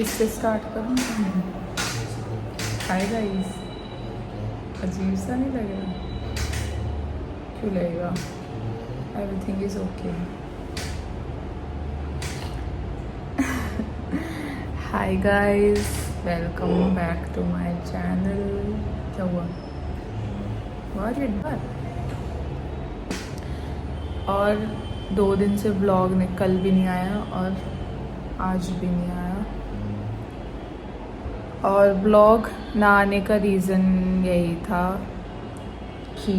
इससे स्टार्ट करूँ। Hi guys, अजीब सा नहीं लगेगा? क्यों लगेगा? Everything is okay. Hi guys, welcome back to my channel. क्या हुआ? और 2 दिन से व्लॉग ने कल भी नहीं आया और आज भी नहीं आया। और व्लॉग ना आने का रीज़न यही था कि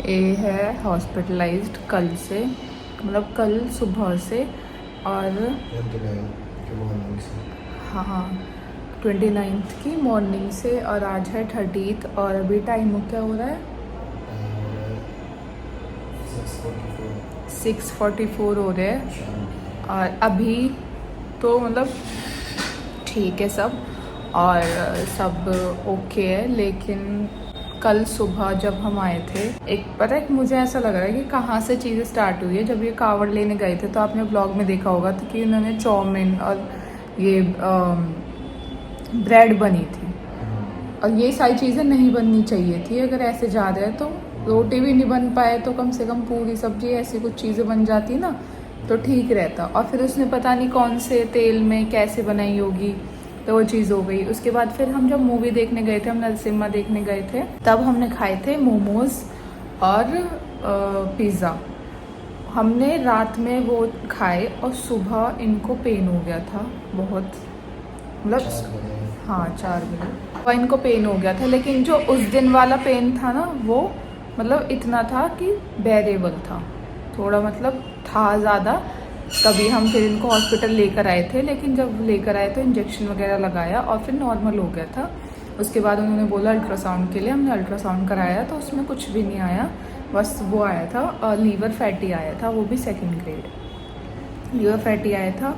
ये है हॉस्पिटलाइज्ड कल से, मतलब कल सुबह से। और हाँ, 29 की मॉर्निंग से, और आज है 30। और अभी टाइम क्या हो रहा है? 6:44 हो रहे हैं। और अभी तो मतलब ठीक है सब, और सब ओके है। लेकिन कल सुबह जब हम आए थे, एक पता है मुझे ऐसा लग रहा है कि कहाँ से चीज़ें स्टार्ट हुई है। जब ये कावड़ लेने गए थे तो आपने ब्लॉग में देखा होगा तो कि उन्होंने चाउमीन और ये ब्रेड बनी थी, और ये सारी चीज़ें नहीं बननी चाहिए थी। अगर ऐसे जा रहे हैं तो रोटी भी नहीं बन पाए तो कम से कम पूरी सब्जी ऐसी कुछ चीज़ें बन जाती ना तो ठीक रहता। और फिर उसने पता नहीं कौन से तेल में कैसे बनाई होगी, तो वो चीज़ हो गई। उसके बाद फिर हम जब मूवी देखने गए थे, हम नरसिम्हा देखने गए थे, तब हमने खाए थे मोमोज़ और पिज़्ज़ा। हमने रात में वो खाए और सुबह इनको पेन हो गया था बहुत, मतलब हाँ 4 बजे और इनको पेन हो गया था। लेकिन जो उस दिन वाला पेन था ना, वो मतलब इतना था कि बेरेबल था, थोड़ा मतलब था ज़्यादा। तभी हम फिर इनको हॉस्पिटल लेकर आए थे। लेकिन जब लेकर आए तो इंजेक्शन वगैरह लगाया और फिर नॉर्मल हो गया था। उसके बाद उन्होंने बोला अल्ट्रासाउंड के लिए, हमने अल्ट्रासाउंड कराया तो उसमें कुछ भी नहीं आया। बस वो आया था लीवर फैटी आया था, वो भी 2nd ग्रेड लीवर फैटी आया था।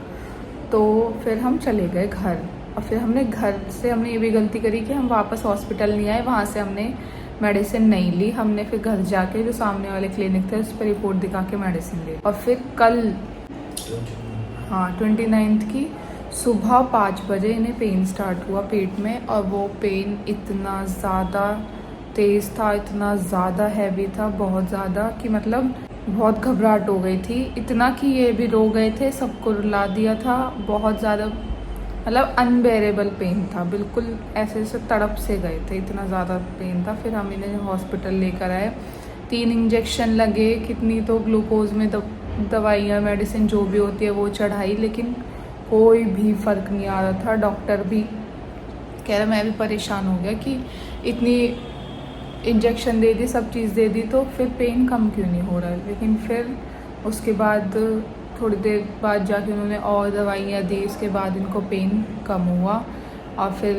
तो फिर हम चले गए घर, और फिर हमने घर से हमने ये भी गलती करी कि हम वापस हॉस्पिटल नहीं आए। वहाँ से हमने मेडिसिन नहीं ली। हमने फिर घर जाके जो सामने वाले क्लिनिक थे उस पर रिपोर्ट दिखा के मेडिसिन ली। और फिर कल 29 की सुबह 5 बजे इन्हें पेन स्टार्ट हुआ पेट में। और वो पेन इतना ज़्यादा तेज़ था, इतना ज़्यादा हैवी था, बहुत ज़्यादा कि मतलब बहुत घबराहट हो गई थी। इतना कि ये भी रो गए थे, सबको रुला दिया था। बहुत ज़्यादा मतलब अनबेरेबल पेन था, बिल्कुल ऐसे से तड़प से गए थे, इतना ज़्यादा पेन था। फिर हम इन्हें हॉस्पिटल लेकर आए, 3 इंजेक्शन लगे, कितनी तो ग्लूकोज में दवाइयाँ मेडिसिन जो भी होती है वो चढ़ाई, लेकिन कोई भी फ़र्क नहीं आ रहा था। डॉक्टर भी कह रहा, मैं भी परेशान हो गया कि इतनी इंजेक्शन दे दी, सब चीज़ दे दी, तो फिर पेन कम क्यों नहीं हो रहा है। लेकिन फिर उसके बाद थोड़ी देर बाद जाके उन्होंने और दवाइयाँ दी, उसके बाद इनको पेन कम हुआ। और फिर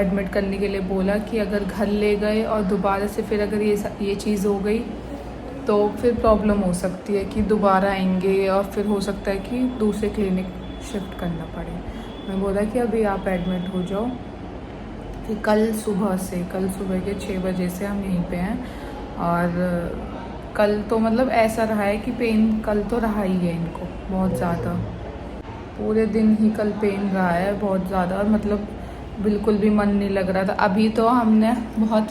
एडमिट करने के लिए बोला कि अगर घर ले गए और दोबारा से फिर अगर ये चीज़ हो गई तो फिर प्रॉब्लम हो सकती है कि दोबारा आएंगे, और फिर हो सकता है कि दूसरे क्लिनिक शिफ्ट करना पड़े। मैं बोला कि अभी आप एडमिट हो जाओ। फिर कल सुबह के 6 बजे से हम यहीं पे हैं। और कल तो मतलब ऐसा रहा है कि पेन कल तो रहा ही है इनको बहुत ज़्यादा, पूरे दिन ही कल पेन रहा है बहुत ज़्यादा। और मतलब बिल्कुल भी मन नहीं लग रहा था। अभी तो हमने बहुत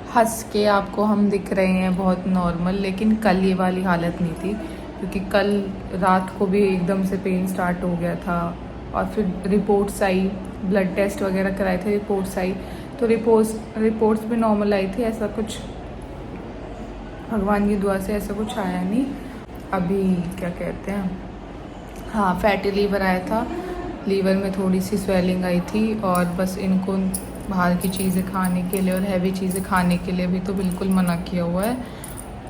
हंस के आपको हम दिख रहे हैं बहुत नॉर्मल, लेकिन कल ये वाली हालत नहीं थी, क्योंकि कल रात को भी एकदम से पेन स्टार्ट हो गया था। और फिर रिपोर्ट्स आई, ब्लड टेस्ट वगैरह कराए थे, रिपोर्ट्स आई तो रिपोर्ट्स भी नॉर्मल आई थी। ऐसा कुछ भगवान की दुआ से ऐसा कुछ आया नहीं। अभी क्या कहते हैं, हाँ फैटी लीवर आया था, लीवर में थोड़ी सी स्वेलिंग आई थी। और बस इनको बाहर की चीज़ें खाने के लिए और हैवी चीज़ें खाने के लिए भी तो बिल्कुल मना किया हुआ है।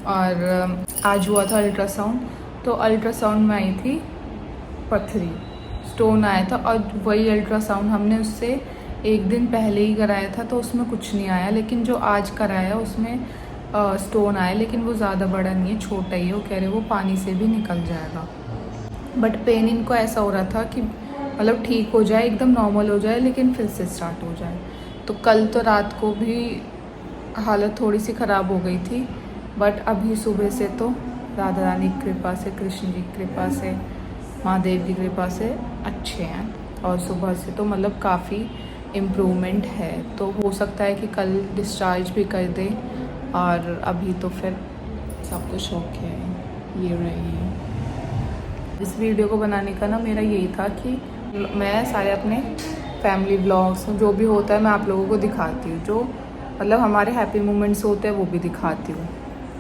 और आज हुआ था अल्ट्रासाउंड, तो अल्ट्रासाउंड में आई थी पथरी, स्टोन आया था। और वही अल्ट्रासाउंड हमने उससे 1 दिन पहले ही कराया था, तो उसमें कुछ नहीं आया। लेकिन जो आज कराया उसमें स्टोन आया, लेकिन वो ज़्यादा बड़ा नहीं है, छोटा ही है। वो कह रहे वो पानी से भी निकल जाएगा। बट पेन इनको ऐसा हो रहा था कि मतलब ठीक हो जाए, एकदम नॉर्मल हो जाए, लेकिन फिर से स्टार्ट हो जाए। तो कल तो रात को भी हालत थोड़ी सी ख़राब हो गई थी, बट अभी सुबह से तो राधा रानी की कृपा से, कृष्ण जी की कृपा से, महादेव की कृपा से अच्छे हैं। और सुबह से तो मतलब काफ़ी इम्प्रूवमेंट है। तो हो सकता है कि कल डिस्चार्ज भी कर दे। और अभी तो फिर सब कुछ ओके है। ये रही है। इस वीडियो को बनाने का ना मेरा यही था कि मैं सारे अपने फैमिली व्लॉग्स जो भी होता है मैं आप लोगों को दिखाती हूँ, जो मतलब हमारे हैप्पी मोमेंट्स होते हैं वो भी दिखाती हूँ।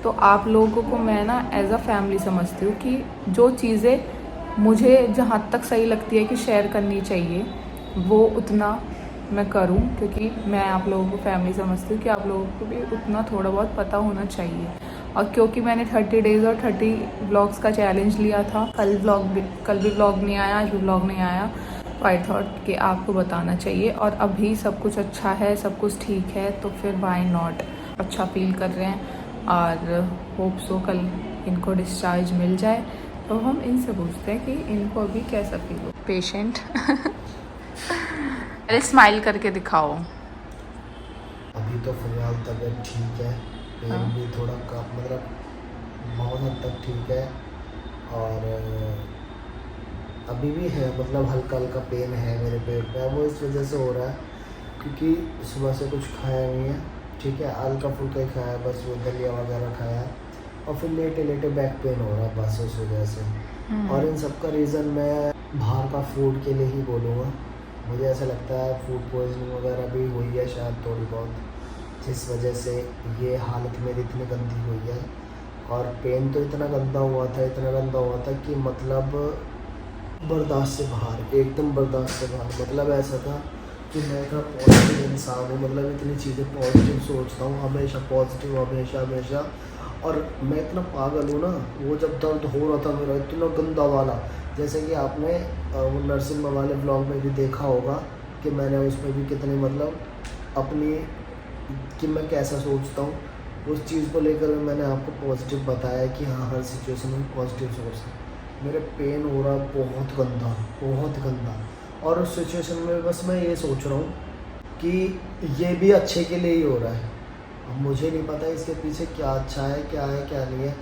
तो आप लोगों को मैं ना एज अ फैमिली समझती हूँ कि जो चीज़ें मुझे जहाँ तक सही लगती है कि शेयर करनी चाहिए वो उतना मैं करूँ, क्योंकि मैं आप लोगों को फैमिली समझती हूँ कि आप लोगों को भी उतना थोड़ा बहुत पता होना चाहिए। और क्योंकि मैंने 30 डेज़ और 30 व्लॉग्स का चैलेंज लिया था, कल भी व्लॉग नहीं आया, आज भी व्लॉग नहीं आया, तो आई थॉट कि आपको बताना चाहिए। और अभी सब कुछ अच्छा है, सब कुछ ठीक है, तो फिर वाई नॉट, अच्छा फील कर रहे हैं। और होप सो कल इनको डिस्चार्ज मिल जाए। तो हम इनसे पूछते हैं कि इनको अभी कैसा फील हो। पेशेंट अरे स्माइल करके दिखाओ। अभी तो फिलहाल तबीयत ठीक है, पेन भी थोड़ा कम, मतलब बहुत हद तक ठीक है। और अभी भी है, मतलब हल्का हल्का पेन है मेरे पेट में। वो इस वजह से हो रहा है क्योंकि सुबह से कुछ खाया नहीं है, ठीक है, हल्का फुल्का ही खाया है, बस वो दलिया वगैरह खाया है। और फिर लेटे लेटे बैक पेन हो रहा है बस उस वजह से। और इन सब का रीज़न मैं बाहर का फूड के लिए ही बोलूँगा। मुझे ऐसा लगता है फूड पॉइजनिंग वगैरह भी हुई है शायद थोड़ी बहुत, जिस वजह से ये हालत मेरी इतनी गंदी हुई है। और पेन तो इतना गंदा हुआ था कि मतलब बर्दाश्त से बाहर, एकदम बर्दाश्त से बाहर। मतलब ऐसा था कि मैं इतना पॉजिटिव इंसान हूँ, मतलब इतनी चीज़ें पॉजिटिव सोचता हूँ हमेशा, पॉजिटिव हमेशा। और मैं इतना पागल हूँ ना, वो जब दर्द हो रहा था मेरा इतना गंदा वाला, जैसे कि आपने वो नरसिम्हा वाले ब्लॉग में भी देखा होगा कि मैंने उसमें भी कितनी मतलब अपनी कि मैं कैसा सोचता हूँ, उस चीज़ को लेकर मैंने आपको पॉजिटिव बताया कि हाँ हर सिचुएशन में पॉजिटिव सोच। मेरे पेन हो रहा बहुत गंदा। और उस सिचुएशन में बस मैं ये सोच रहा हूँ कि ये भी अच्छे के लिए ही हो रहा है। अब मुझे नहीं पता इसके पीछे क्या अच्छा है क्या नहीं है,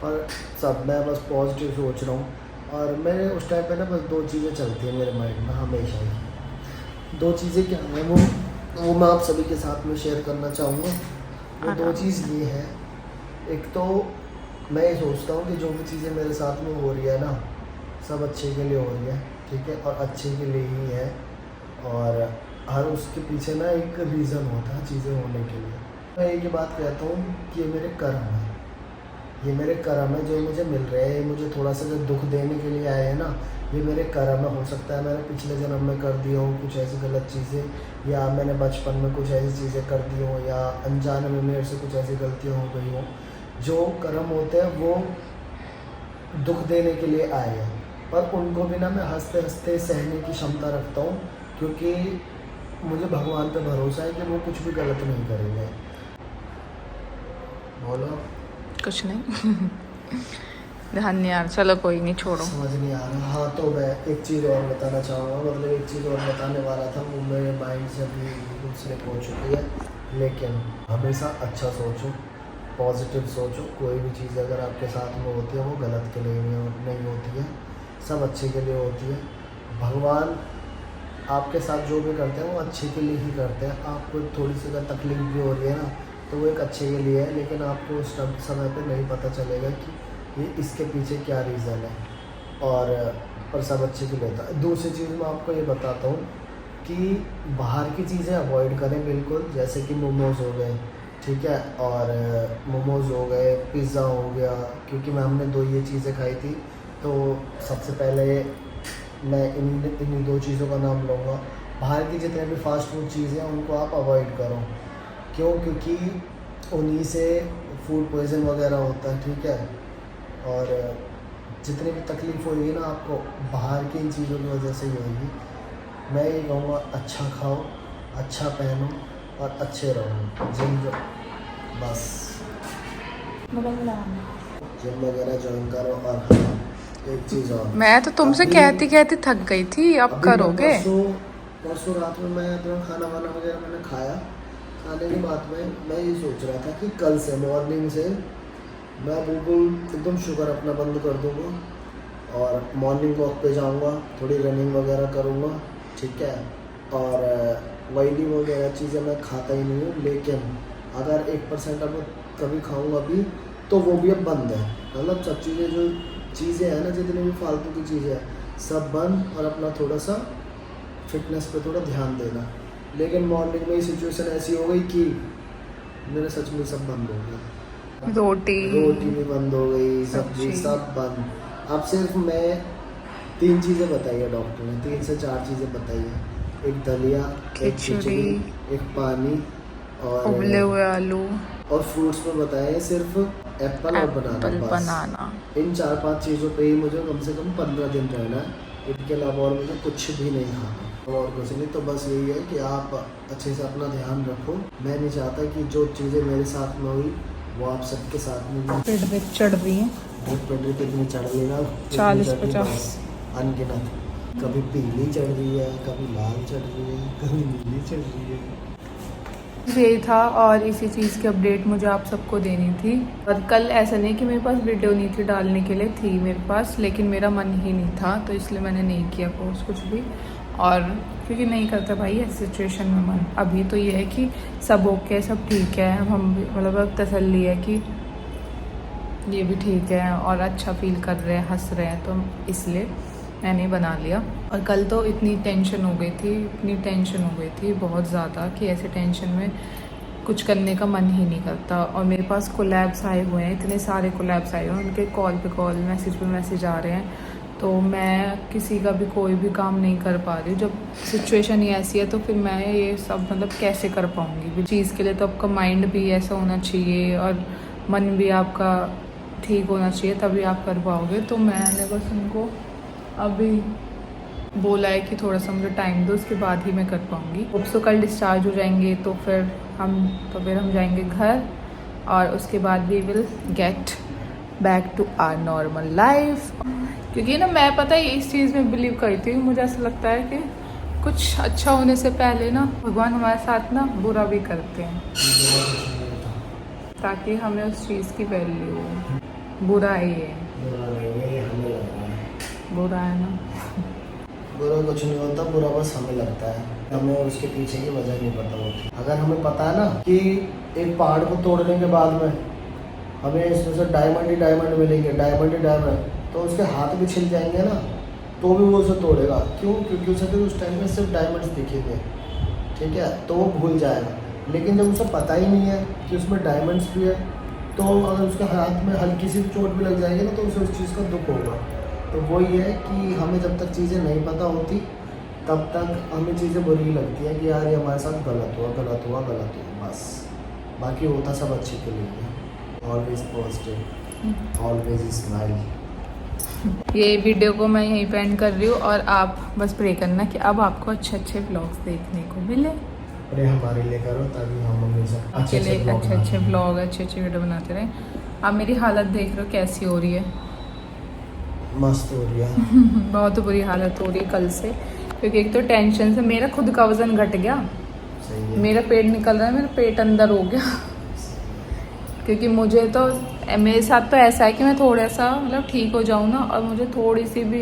पर सब मैं बस पॉजिटिव सोच रहा हूँ। और मेरे उस टाइम पे ना बस दो चीज़ें चलती हैं मेरे माइंड में हमेशा ही। दो चीज़ें क्या हैं वो मैं आप सभी के साथ में शेयर करना चाहूँगा। वो दो चीज़ ये है, एक तो मैं ये सोचता हूँ कि जो भी चीज़ें मेरे साथ में हो रही है ना, सब अच्छे के लिए हो रही है, ठीक है, और अच्छे के लिए ही है। और हर उसके पीछे ना एक रीज़न होता है चीज़ें होने के लिए। मैं एक ही बात कहता हूँ कि ये मेरे कर्म है, ये मेरे कर्म है जो मुझे मिल रहे हैं। मुझे थोड़ा सा जो दुख देने के लिए आए हैं ना, ये मेरे कर्म है। हो सकता है मैंने पिछले जन्म में कर दिया हूँ कुछ ऐसी गलत चीज़ें, या मैंने बचपन में कुछ ऐसी चीज़ें कर दी हों, या अनजाने में मेरे से कुछ ऐसी गलतियाँ हो गई हों। जो कर्म होते हैं वो दुख देने के लिए आए हैं, पर उनको भी ना मैं हंसते हंसते सहने की क्षमता रखता हूँ, क्योंकि मुझे भगवान पे भरोसा है कि वो कुछ भी गलत नहीं करेंगे। बोलो कुछ नहीं ध्यान नहीं यार, चलो कोई नहीं, छोड़ो। समझ नहीं आ रहा। हाँ तो मैं एक चीज़ और बताना चाहूँगा, मतलब एक चीज़ और बताने वाला था, वो मेरे माइंड से अभी दूसरे हो चुकी है। लेकिन हमेशा अच्छा सोचो, पॉजिटिव सोचो। कोई भी चीज़ अगर आपके साथ में होती है वो गलत के लिए नहीं होती है, सब अच्छे के लिए होती है। भगवान आपके साथ जो भी करते हैं वो अच्छे के लिए ही करते हैं। आपको थोड़ी सी अगर तकलीफ भी हो रही है ना, तो वो एक अच्छे के लिए है, लेकिन आपको उस समय पे नहीं पता चलेगा कि ये इसके पीछे क्या रीज़न है। और सब अच्छे के लिए होता है। दूसरी चीज़ मैं आपको ये बताता हूँ कि बाहर की चीज़ें अवॉइड करें बिल्कुल, जैसे कि मोमोज़ हो गए, ठीक है, और मोमोज़ हो गए, पिज़्ज़ा हो गया, क्योंकि हमने दो ये चीज़ें खाई थी। तो सबसे पहले मैं इन्हीं दो चीज़ों का नाम लूँगा। बाहर की जितने भी फास्ट फूड चीज़ें हैं उनको आप अवॉइड करो। क्यों? क्योंकि उन्हीं से फूड पॉइज़न वगैरह होता है, ठीक है। और जितनी भी तकलीफ़ होगी ना आपको बाहर की इन चीज़ों की वजह से ही होगी। मैं ये कहूँगा अच्छा खाओ, अच्छा पहनो और अच्छे रहो, जिम बस जिम वगैरह ज्वाइन करो। और हाँ, एक चीज़ और, मैं तो तुमसे अभी- कहती कहती थक गई थी, अब अभी करोगे? परसों रात में मैं अपना खाना वाना वगैरह मैंने खाया। खाने के बाद में मैं ये सोच रहा था कि कल से मॉर्निंग से मैं बिल्कुल एकदम शुगर अपना बंद कर दूँगा और मॉर्निंग वॉक पे जाऊँगा, थोड़ी रनिंग वगैरह करूँगा, ठीक है। और ऑयली वगैरह चीज़ें मैं खाता ही नहीं हूँ, लेकिन अगर 1% अब कभी खाऊँगा भी तो वो भी अब बंद है। मतलब सब चीज़ें जो चीज़ें हैं ना, जितनी भी फालतू की चीज़ें हैं सब बंद, और अपना थोड़ा सा फिटनेस पे थोड़ा ध्यान देना। लेकिन मॉर्निंग में ही सिचुएशन ऐसी हो गई कि मेरे सच में सब बंद हो गया। रोटी भी बंद हो गई, सब्जी सब्जी। सब बंद। अब सिर्फ मैं 3 चीज़ें बताई है डॉक्टर ने, 3 से 4 चीज़ें बताई है। एक दलिया, एक खिचड़ी, एक पानी उबले और हुए आलू, फ्रूट्स में बताए हैं सिर्फ एप्पल और बनाना, एप्पल, बस। बनाना। इन 4-5 चीज़ों पे ही मुझे कम से कम 15 दिन रहना है। इनके अलावा और मुझे कुछ भी नहीं खाना और कुछ नहीं। तो बस यही है कि आप अच्छे से अपना ध्यान रखो। मैं नहीं चाहता कि जो चीज़ें मेरे साथ में हुई वो आप सबके साथ में भी। पेट में चढ़ रही है, पेट कितनी चढ़ रही है, 40-50 अनगिनत। कभी पीली चढ़ रही है, कभी लाल चढ़ रही है, कभी नीली चढ़ रही है। यही था और इसी चीज़ की अपडेट मुझे आप सबको देनी थी। और कल ऐसा नहीं कि मेरे पास वीडियो नहीं थी डालने के लिए, थी मेरे पास, लेकिन मेरा मन ही नहीं था, तो इसलिए मैंने नहीं किया पोस्ट कुछ भी। और क्योंकि नहीं करता भाई ऐसी सिचुएशन में मन। अभी तो ये है कि सब ओके, सब ठीक है, हम भी मतलब अब तसल्ली है कि ये भी ठीक है और अच्छा फील कर रहे हैं, हंस रहे हैं, तो इसलिए मैंने बना लिया। और कल तो इतनी टेंशन हो गई थी, इतनी टेंशन हो गई थी बहुत ज़्यादा कि ऐसे टेंशन में कुछ करने का मन ही नहीं करता। और मेरे पास कोलैब्स आए हुए हैं, इतने सारे कोलैब्स आए हुए हैं, उनके कॉल पे कॉल, मैसेज पे मैसेज आ रहे हैं, तो मैं किसी का भी कोई भी काम नहीं कर पा रही हूँ। जब सिचुएशन ही ऐसी है तो फिर मैं ये सब मतलब कैसे कर पाऊँगी चीज़ के लिए। तो आपका माइंड भी ऐसा होना चाहिए और मन भी आपका ठीक होना चाहिए, तभी आप कर पाओगे। तो मैंने बस उनको अभी बोला है कि थोड़ा सा मुझे टाइम दो, उसके बाद ही मैं कर पाऊँगी। होप सो कल डिस्चार्ज हो जाएंगे तो फिर हम जाएंगे घर, और उसके बाद we will get back to our normal life. क्योंकि ना मैं पता है इस चीज़ में बिलीव करती हूँ, मुझे ऐसा लगता है कि कुछ अच्छा होने से पहले ना भगवान हमारे साथ ना बुरा भी करते हैं, ताकि हमें उस चीज़ की वैल्यू हो। बुरा ही है, बुरा है ना। बुरा कुछ नहीं होता, बुरा बस हमें लगता है, हमें उसके पीछे की वजह नहीं पता होती। अगर हमें पता है ना कि एक पहाड़ को तोड़ने के बाद में हमें इसमें से डायमंड ही डायमंड मिलेंगे, डायमंड ही डायमंड, तो उसके हाथ भी छिल जाएंगे ना, तो भी वो उसे तोड़ेगा। क्यों? क्योंकि उसे तो उस टाइम में सिर्फ डायमंड्स दिखेंगे, ठीक है, तो वो भूल जाएगा। लेकिन जब उसे पता ही नहीं है कि उसमें डायमंड्स भी है, तो अगर उसके हाथ में हल्की सी चोट भी लग जाएगी ना, तो उसे उस चीज़ का दुख होगा। तो वो ये है कि हमें जब तक चीज़ें नहीं पता होती तब तक हमें चीज़ें बुरी लगती हैं कि यार ये हमारे साथ गलत हुआ, गलत हुआ, गलत हुआ, बस। बाकी होता सब अच्छे के लिए है। Always positive, always smile. ये वीडियो को मैं यहीं पे एंड कर रही हूँ, और आप बस प्रे करना कि अब आपको अच्छे अच्छे व्लॉग्स देखने को मिले। प्रे हमारे लिए करो ताकि हम हमेशा आपके लिए अच्छे अच्छे व्लॉग, अच्छे अच्छे वीडियो बनाते रहें। आप मेरी हालत देख रहे हो कैसी हो रही है। मस्त हो रही है। बहुत बुरी हालत हो रही है कल से, क्योंकि एक तो टेंशन से मेरा खुद का वजन घट गया, सही है। मेरा पेट निकल रहा है, मेरा पेट अंदर हो गया। क्योंकि मुझे तो मेरे साथ तो ऐसा है कि मैं थोड़ा सा मतलब ठीक हो जाऊँ ना, और मुझे थोड़ी सी भी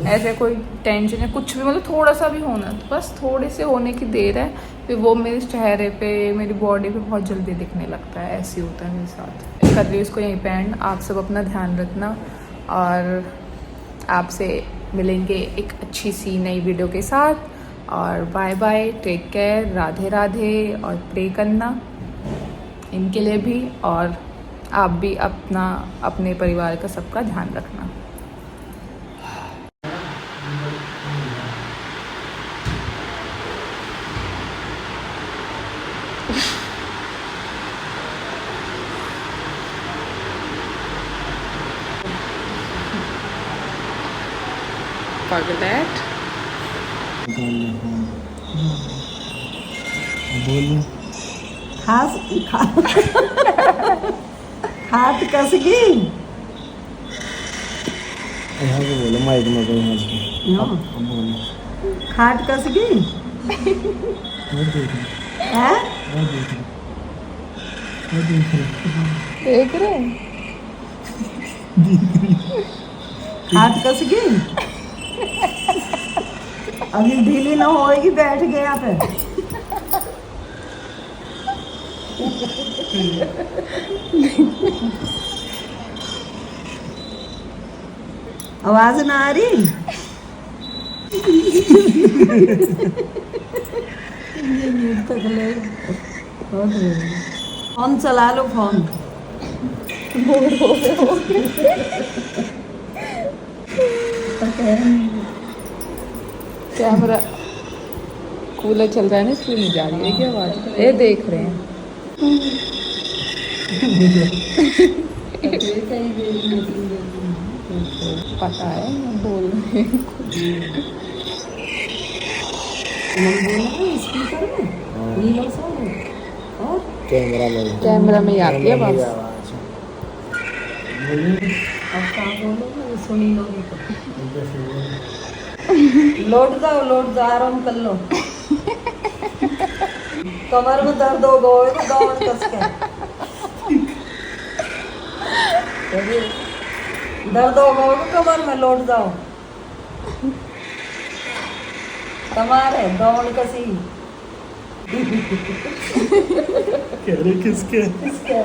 ऐसे कोई टेंशन है कुछ भी मतलब थोड़ा सा भी होना, तो बस थोड़े से होने की देर है, फिर वो मेरे चेहरे पे, मेरी बॉडी पे बहुत जल्दी दिखने लगता है। ऐसे होता है मेरे साथ। कर रही हूँ इसको यहीं पे एंड। आप सब अपना ध्यान रखना, और आपसे मिलेंगे एक अच्छी सी नई वीडियो के साथ। और bye bye, take care, Radhe Radhe, और प्रे करना इनके लिए भी, और आप भी अपना, अपने परिवार का सबका ध्यान रखना। Forget बोलिए। हाथ कस गई। यहाँ से बोलो माइक में कोई मत हाँ। अब बोलो खाट कस गई और देख है और देख देख रहे हैं? खाट कस गई अभी ढीली ना होएगी बैठ गया पे आवाज ना आ रही फोन चला लो फोन कैमरा कूलर चल रहा है ना इसलिए नहीं जा रही है क्या आवाज? ये देख रहे हैं। पता है मैं बोल रही हूँ। स्पीकर में नीला साउंड और कैमरा में ही आती है आवाज। अब कहाँ बोलोगे सुनी लोगे तो लौट जाओ आराम कर लो कमर में दर्द हो गए तो दौड़ कस के दर्द हो गए तो कमर में लौट जाओ तुम्हारे दौड़ कसी कह रहे किसके किसके